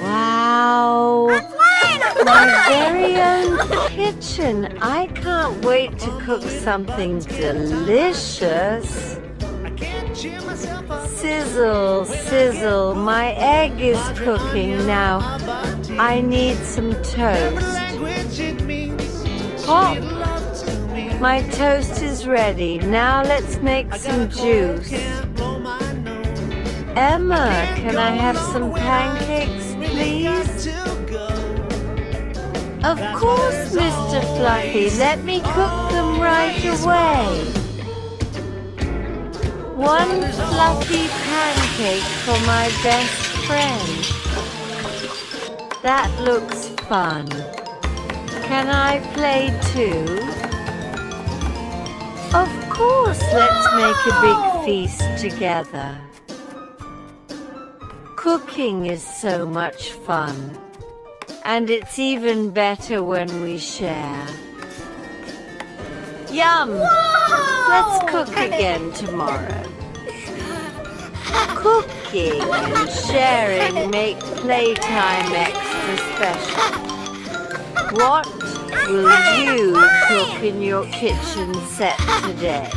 Wow! My very own kitchen. I can't wait to cook something delicious. Sizzle, sizzle, my egg is cooking now. I need some toast. Pop! My toast is ready. Now let's make some juice. Emma, can I have some pancakes, please? Of course, Mr. Fluffy. Let me cook them right away. One fluffy pancake for my best friend. That looks fun. Can I play too? Of course, let's make a big feast together. Cooking is so much fun. And it's even better when we share. Yum! Let's cook again tomorrow. Cooking and sharing make playtime extra special. What will you cook in your kitchen set today?